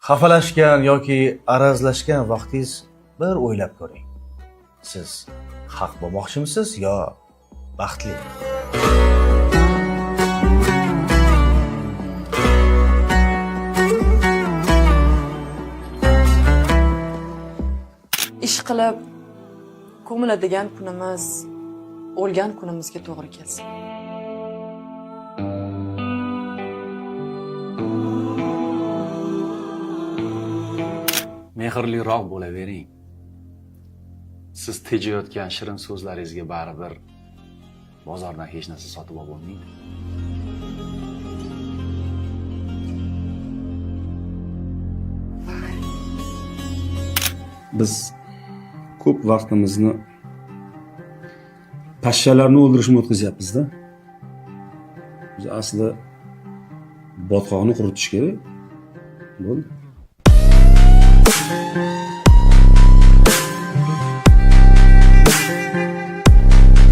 Xafalashgan yoki arazlashgan vaqtingiz bir o'ylab ko'ring. Siz haq bo'lmoqchimisiz yo baxtli? Ish qilib ko'miladigan kunimiz o'lgan kunimizga to'g'ri kelsin. Mehrliroq bo'lavering. Siz tejayotgan shirin so'zlaringizga baribir bozordan hech narsa sotib olmaydi. Biz ko'p vaqtimizni pashshalarni o'ldirishga o'tkazyapmiz-da. Biz aslida botqoqni quritish kerak. Bo'ldi.